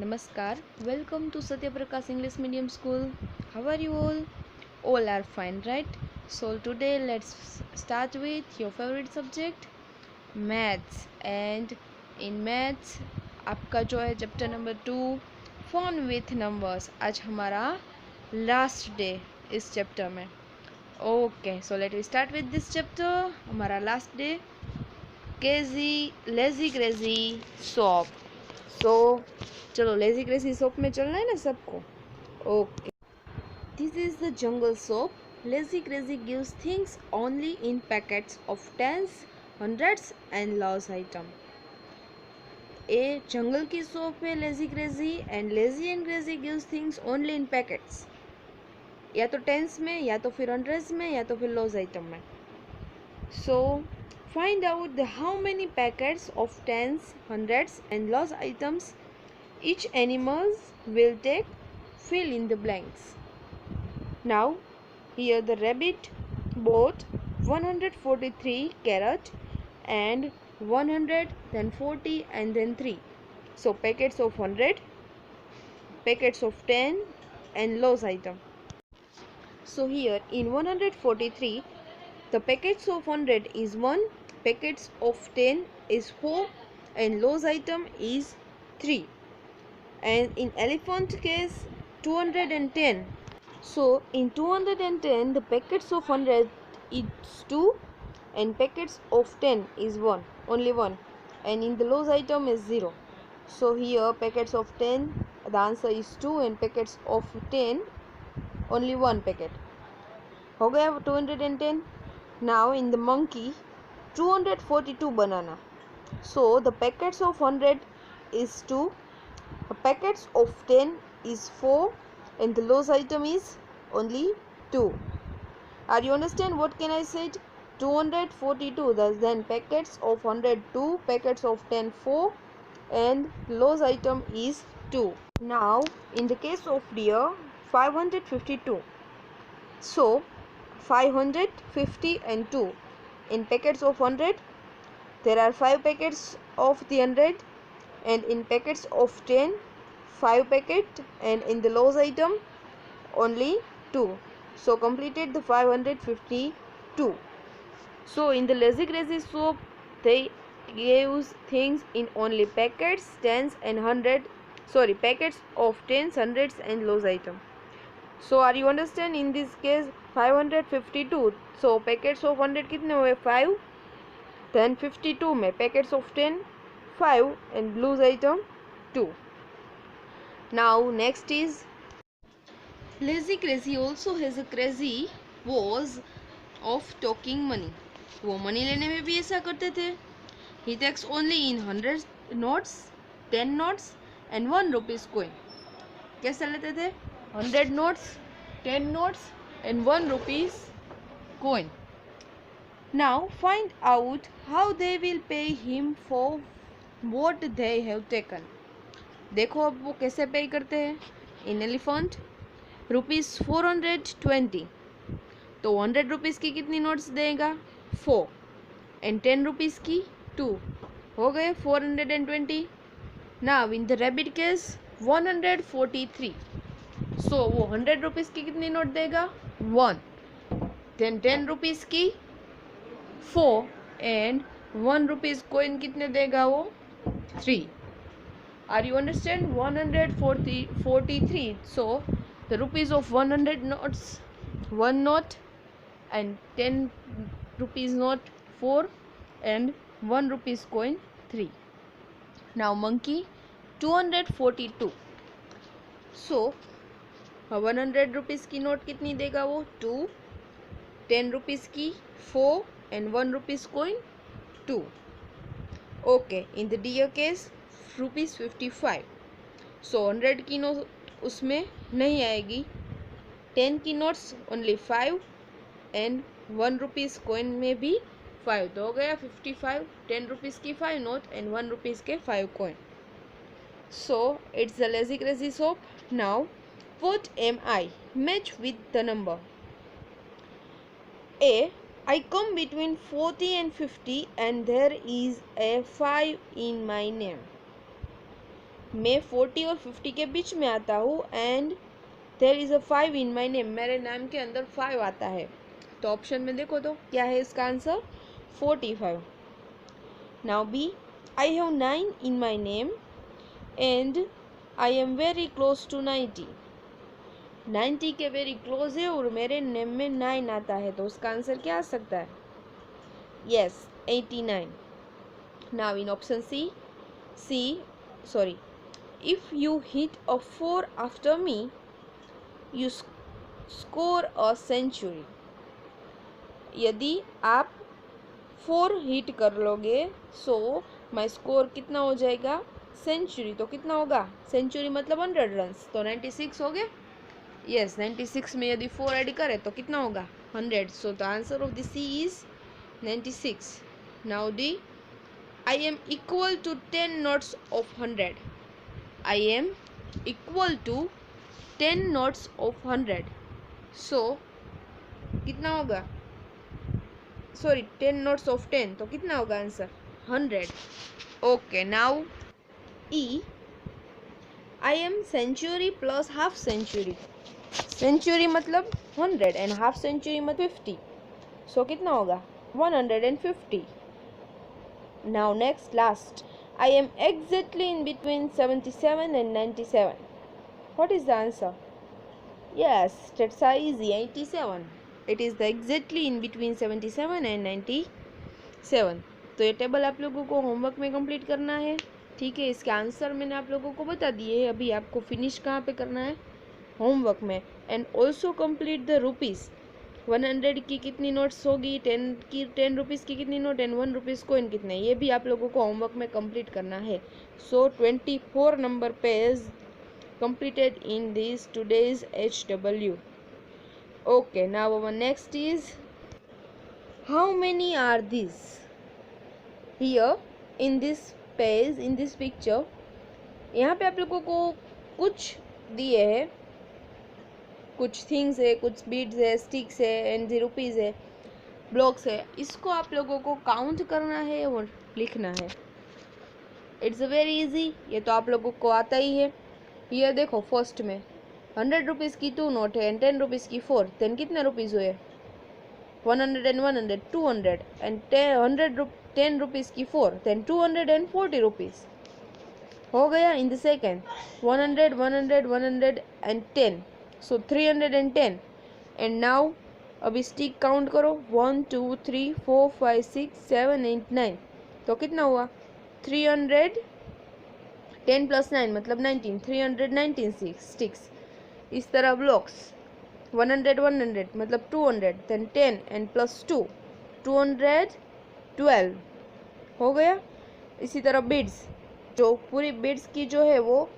Namaskar. Welcome to Satya Prakash English Medium School. How are you all? All are fine, right? So today let's start with your favorite subject, maths. And in maths आपका जो है chapter number 2 fun with numbers. आज हमारा last day इस chapter में. Okay, so let we start with this chapter. हमारा last day lazy crazy shop. सो चलो लेजी क्रेजी सोप में चलना है ना सबको. Okay, this is the jungle shop. Lazy crazy gives things only in packets of tens, hundreds and loose item. A jungle की shop है lazy crazy, and lazy and crazy gives things only in packets. या तो tense में, या तो फिर hundreds में, या तो फिर लॉस आइटम में. सो find out the how many packets of tens, hundreds and lost items each animals will take. Fill in the blanks. Now here the rabbit bought 143 carrot and 100, then 40 and then 3. So packets of 100, packets of 10 and lost item. So here in 143 the packets of 100 is 1, packets of 10 is 4 and loss item is 3. And in elephant case 210. So in 210 the packets of 100 is 2 and packets of 10 is 1, only 1, and in the loss item is 0. So here packets of 10, the answer is 2, and packets of 10 only 1 packet. हो गया 210. Now in the monkey 242 banana. So the packets of 100 is 2, the packets of 10 is 4, and the loss item is only 2. Are you understand what can I said? 242, then packets of 100 2, packets of 10 4, and loss item is 2. Now in the case of deer 552. So 550 and 2. In packets of 100 there are 5 packets of the 100, and in packets of 10 5 packet, and in the loss item only 2. So completed the 552. So in the lazy crazy soap they use things in only packets, tens and 100, packets of tens, hundreds and loss item. So are you understand? In this case 552. So packets of 100 कितने हुए 5, then 52 में packets of 10 5 and lose item 2. Now next is lazy crazy also has a crazy was of talking money. वो money लेने में भी ऐसा करते थे. He takes only in 100 notes, 10 notes and 1 rupees coin. कैसे लेते थे? 100 notes, 10 notes and 1 rupees coin. Now find out how they will pay him for what they have taken. देखो अब वो कैसे पे करते हैं. इन एलिफेंट ₹420. तो 100 रुपीज़ की कितनी नोट्स देगा? 4, एंड 10 रुपीज़ की 2. हो गए 420. Now in the rabbit case 143. सो वो 100 रुपीज़ की कितनी नोट देगा? 1, देन 10 रुपीज़ की 4, एंड 1 रुपीज़ कोइन कितने देगा वो? 3. Are you understand? 143. So the rupees of 100 notes 1 note, and 10 rupees note 4, and 1 rupees coin 3. Now monkey 242. So 100 rupees की note कितनी देगा वो? 2, 10 रुपीज़ की 4 and 1 rupees coin 2. Okay, in the deer case ₹55. So 100 की note उसमें नहीं आएगी, 10 की notes only 5 and 1 rupees coin में भी 5. तो हो गया 55. 10 रुपीज़ की 5 नोट एंड 1 रुपीज़ के 5 coin. So it's the lazy crazy soap. Now what am I? Match with the number. A, I come between 40 and 50 and there is a 5 in my name. मैं 40 और 50 के बीच में आता हूँ and there is a 5 in my name, मेरे नाम के अंदर 5 आता है। तो ऑप्शन में देखो तो क्या है इसका answer, 45। Now B, I have 9 in my name and I am very close to 90। 90 के वेरी क्लोज है और मेरे नेम में 9 आता है, तो उसका आंसर क्या आ सकता है, yes 89। Now in option sorry, if you hit a 4 after me you score a century। यदि आप 4 हिट कर लोगे सो माई स्कोर कितना हो जाएगा, सेंचुरी। तो कितना होगा, सेंचुरी मतलब 100 रन्स, तो 96 हो गए। यस 96 में यदि 4 ऐड करें तो कितना होगा, 100। So the answer of the C is 96। Now D, I am equal to 10 knots of 100। I am equal to 10 knots of 100। So कितना होगा, सॉरी 10 knots of 10, तो कितना होगा answer, 100। Okay now E, I am century plus half century। Century मतलब 100 and half century मतलब 50, सो कितना होगा 150। Now next last, I am exactly in between 77 and 97। What is the answer? Yes, that's easy, 87। It is the exactly in between 77 and 97। तो ये table आप लोगों को homework में कंप्लीट करना है, ठीक है। इसके आंसर मैंने आप लोगों को बता दिए है, अभी आपको फिनिश कहाँ पे करना है, होमवर्क में। And also complete the rupees, 100 की कितनी नोट्स होगी, 10 रुपीज़ की कितनी नोट एंड 1 रुपीज़ कॉइन कितने, ये भी आप लोगों को होमवर्क में कंप्लीट करना है। सो 24 number page completed in this today's HW। Okay, now our next is, how many are these? Here in this page, in this picture, यहाँ पे आप लोगों को कुछ दिए हैं, कुछ थिंग्स है, कुछ बीड्स है, स्टिक्स है एंड रुपीज़ है, ब्लॉक्स है। इसको आप लोगों को काउंट करना है और लिखना है। इट्स वेरी इजी, ये तो आप लोगों को आता ही है। ये देखो फर्स्ट में 100 रुपीज़ की 2 नोट है एंड 10 रुपीज़ की 4, देन कितने रुपीज़ हुए, 100 एंड 100 200 एंड 10 रुपीज़ की 4, देन 240 रुपीज़ हो गया। In the second 100 100 100 and 10, so 310। And now अभी स्टिक काउंट करो, 1 2 3 4 5 6 7 8 9, तो कितना हुआ 300, 10 + 9 मतलब 19, 319 स्टिक्स। इस तरह ब्लॉक्स 100 100 मतलब 200, देन 10 एंड +2 212 हो गया। इसी तरह बीड्स, जो पूरी बीड्स की जो है वो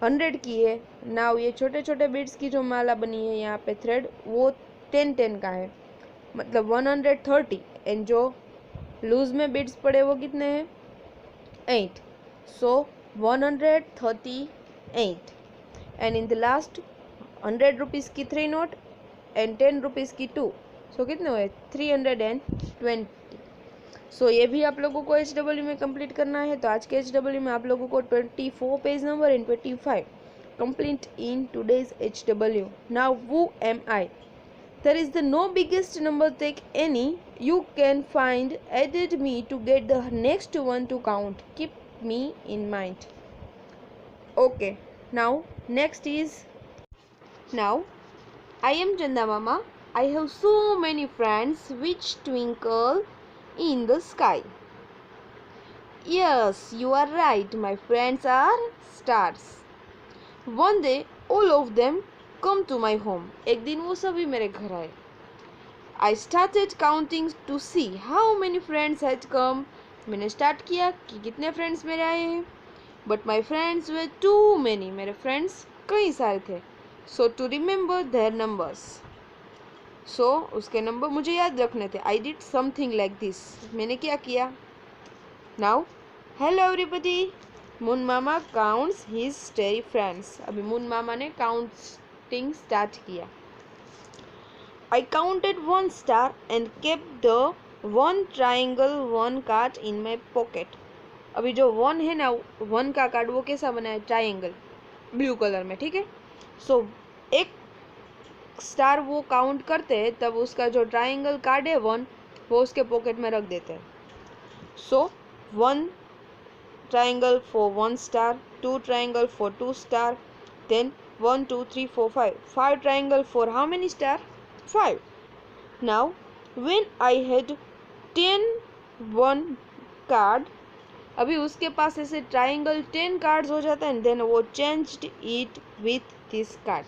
100 की है। नाउ ये छोटे छोटे बीड्स की जो माला बनी है यहाँ पे थ्रेड, वो 10 का है, मतलब 130। एंड जो लूज में बीड्स पड़े वो कितने हैं, 8, सो 138। And in the last 100 rupees की 3 नोट एंड 10 रुपीज़ की 2, सो कितने हुए 320। सो ये भी आप लोगों को HW में कंप्लीट करना है। तो आज के HW में आप लोगों को 24 page number and 25 complete in today's HW। Now who am I? There is the no biggest number take any you can find, added me to get the next one to count, keep me in mind। Okay, now next is, now I am Chanda Mama, I have so many friends which twinkle in the sky। Yes, you are right, my friends are stars। One day all of them come to my home। एक दिन वो सभी मेरे घर आए। I started counting to see how many friends had come। मैंने start किया कि कितने फ्रेंड्स मेरे आए हैं। But my friends were too many। मेरे फ्रेंड्स कई सारे थे। So to remember their numbers, so उसके नंबर मुझे याद रखने थे। I did something like this। मैंने क्या किया, now hello everybody, मून मामा काउंट्स हिज स्टेरी फ्रेंड्स। अभी मून मामा ने काउंटिंग स्टार्ट किया। I counted 1 star and kept the 1 triangle 1 card in my pocket। अभी जो 1 है ना, 1 का कार्ड वो कैसा बना है, ट्राइंगल, ब्लू कलर में, ठीक है। सो एक स्टार वो काउंट करते हैं, तब उसका जो ट्राइंगल कार्ड है 1, वो उसके पॉकेट में रख देते हैं। सो 1 triangle for 1 star, 2 triangle for 2 star, then 1, 2, 3, 4, 5. 5 triangle for how many star? 5. Now, when I had 10 1 card, अभी उसके पास ऐसे ट्राइंगल 10 कार्ड्स हो जाता है, देन वो changed it with this card.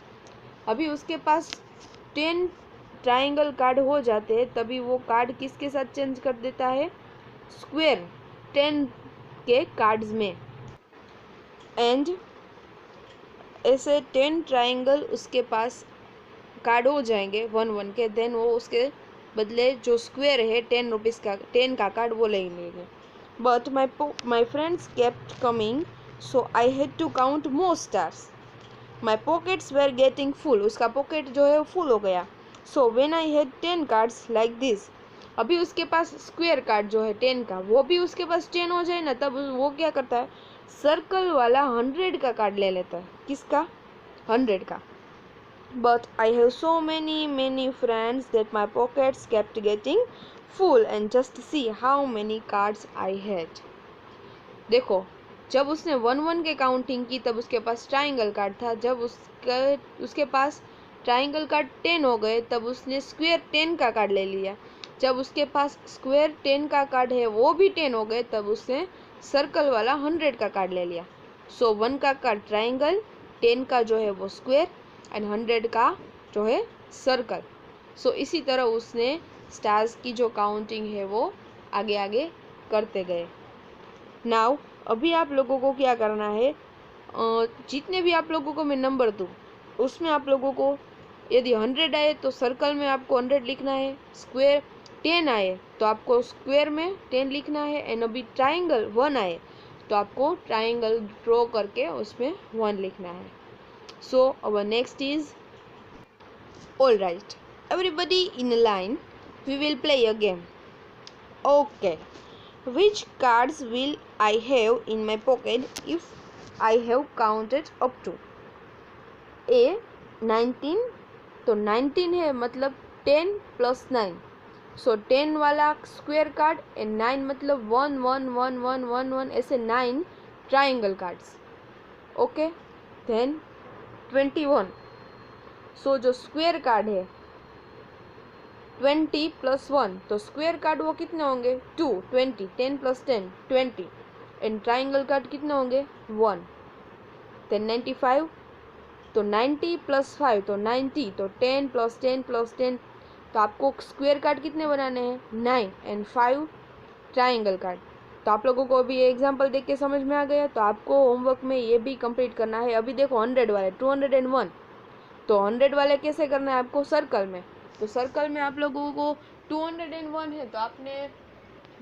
अभी उसके पास 10 ट्राइंगल कार्ड हो जाते हैं, तभी वो कार्ड किसके साथ चेंज कर देता है, स्क्वायर 10 के कार्ड्स में। एंड ऐसे 10 ट्राइंगल उसके पास कार्ड हो जाएंगे 1 1 के, देन वो उसके बदले जो स्क्वायर है 10 रुपीज़ का 10 का कार्ड वो ले लेंगे। But my friends kept coming, so I had to count more stars. My pockets were getting full, उसका पॉकेट जो है फुल हो गया। So when I had 10 cards like this, अभी उसके पास स्क्वायर कार्ड जो है 10 का, वो भी उसके पास 10 हो जाए ना, तब वो क्या करता है, सर्कल वाला 100 का कार्ड ले लेता है। किसका, 100 का। But I have so many friends that my pockets kept getting full and just see how many cards I had. देखो, जब उसने 1 1 के काउंटिंग की तब उसके पास ट्राइंगल कार्ड था, जब उसके पास ट्राइंगल कार्ड 10 हो गए तब उसने स्क्वायर 10 का कार्ड ले लिया। जब उसके पास स्क्वायर 10 का कार्ड है वो भी 10 हो गए, तब उसने सर्कल वाला 100 का कार्ड ले लिया। सो 1 का कार्ड ट्राइंगल, 10 का जो है वो स्क्वायर एंड 100 का जो है सर्कल। सो इसी तरह उसने स्टार्स की जो काउंटिंग है वो आगे आगे करते गए। नाउ अभी आप लोगों को क्या करना है, जितने भी आप लोगों को मैं नंबर दूँ उसमें आप लोगों को यदि 100 आए तो सर्कल में आपको 100 लिखना है, स्क्वायर 10 आए तो आपको स्क्वायर में 10 लिखना है, एंड अभी ट्राइंगल 1 आए तो आपको ट्राइंगल ड्रॉ करके उसमें 1 लिखना है। So our next is, all right everybody in a line, we will play a game. Okay, which cards will I have in my pocket if I have counted up to? A 19, तो 19 है मतलब 10 + 9, सो 10 वाला square card and 9 मतलब 1 1 1 1 1 1, ऐसे 9 triangle cards. Okay, then 21, सो जो square card है 20 + 1, तो square card वो कितने होंगे 2, 20, 10 + 10 20, एंड ट्राइंगल कार्ड कितने होंगे 1। देन 95, तो 90 + 5 तो 90, तो 10 + 10 + 10, तो आपको स्क्वायर कार्ड कितने बनाने हैं 9 एंड 5 ट्राइंगल कार्ड। तो आप लोगों को अभी ये एग्जांपल देख के समझ में आ गया, तो आपको होमवर्क में ये भी कंप्लीट करना है। अभी देखो 100 वाले 201, तो 100 वाले कैसे करना है आपको, सर्कल में। तो सर्कल में आप लोगों को 201 है तो आपने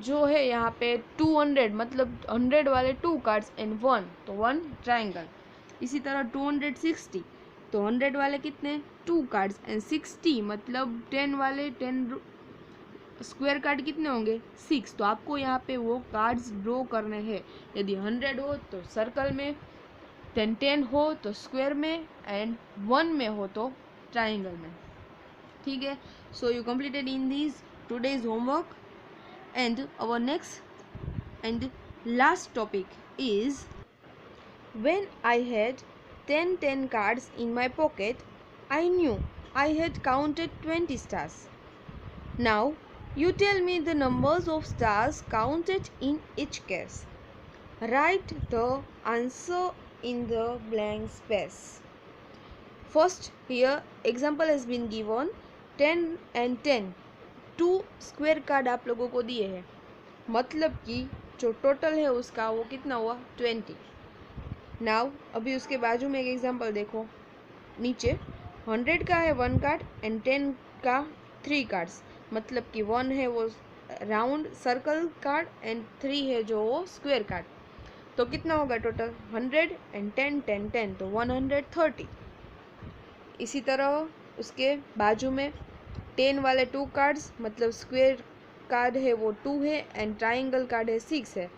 जो है यहाँ पे 200 मतलब 100 वाले 2 कार्ड्स एंड 1, तो 1 ट्राइंगल। इसी तरह 260, तो 100 वाले कितने 2 कार्ड्स एंड 60 मतलब 10 वाले 10 स्क्वायर कार्ड कितने होंगे 6, तो आपको यहाँ पे वो कार्ड्स ड्रॉ करने हैं। यदि 100 हो तो सर्कल में, 10 हो तो स्क्वायर में, एंड 1 में हो तो ट्राइंगल में। ठीक है, so you completed in these today's homework, and our next and last topic is, when I had 10 cards in my pocket, I knew I had counted 20 stars. Now you tell me the numbers of stars counted in each case. Write the answer in the blank space. First, here example has been given 10 and 10, 2 square card आप लोगों को दिए हैं, मतलब कि जो total है उसका वो कितना हुआ 20। नाउ अभी उसके बाजू में एक एग्जांपल देखो, नीचे 100 का है 1 कार्ड एंड 10 का 3 कार्ड्स, मतलब कि 1 है वो राउंड सर्कल कार्ड एंड 3 है जो वो स्क्वायर कार्ड, तो कितना होगा टोटल 100 एंड 10 10 10, तो 130। इसी तरह उसके बाजू में 10 वाले 2 कार्ड्स मतलब स्क्वायर कार्ड है वो 2 है एंड ट्राइंगल कार्ड है 6 है,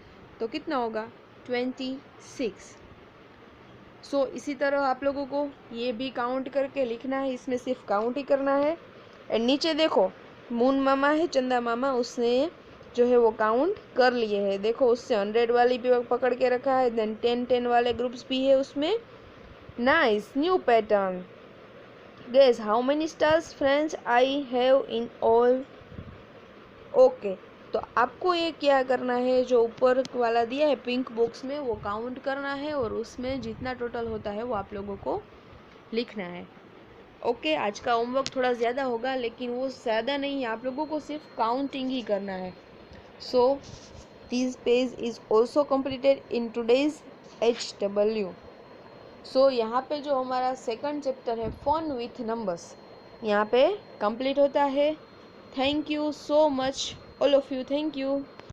तो कितना होगा 26। सो इसी तरह आप लोगों को ये भी काउंट करके लिखना है, इसमें सिर्फ काउंट ही करना है। एंड नीचे देखो मून मामा है, चंदा मामा, उसने जो है वो काउंट कर लिए है। देखो उससे 100 वाली भी पकड़ के रखा है, देन 10 वाले ग्रुप्स भी है उसमें। Nice, new pattern. Guess how many stars friends I have in all. Okay, तो आपको ये क्या करना है, जो ऊपर वाला दिया है पिंक बॉक्स में वो काउंट करना है और उसमें जितना टोटल होता है वो आप लोगों को लिखना है। ओके, आज का होमवर्क थोड़ा ज़्यादा होगा लेकिन वो ज़्यादा नहीं है, आप लोगों को सिर्फ काउंटिंग ही करना है। So this page is also completed in today's HW। सो यहाँ पे जो हमारा सेकंड चैप्टर है फन विथ नंबर्स, यहाँ पे कंप्लीट होता है। Thank you so much all of you, thank you.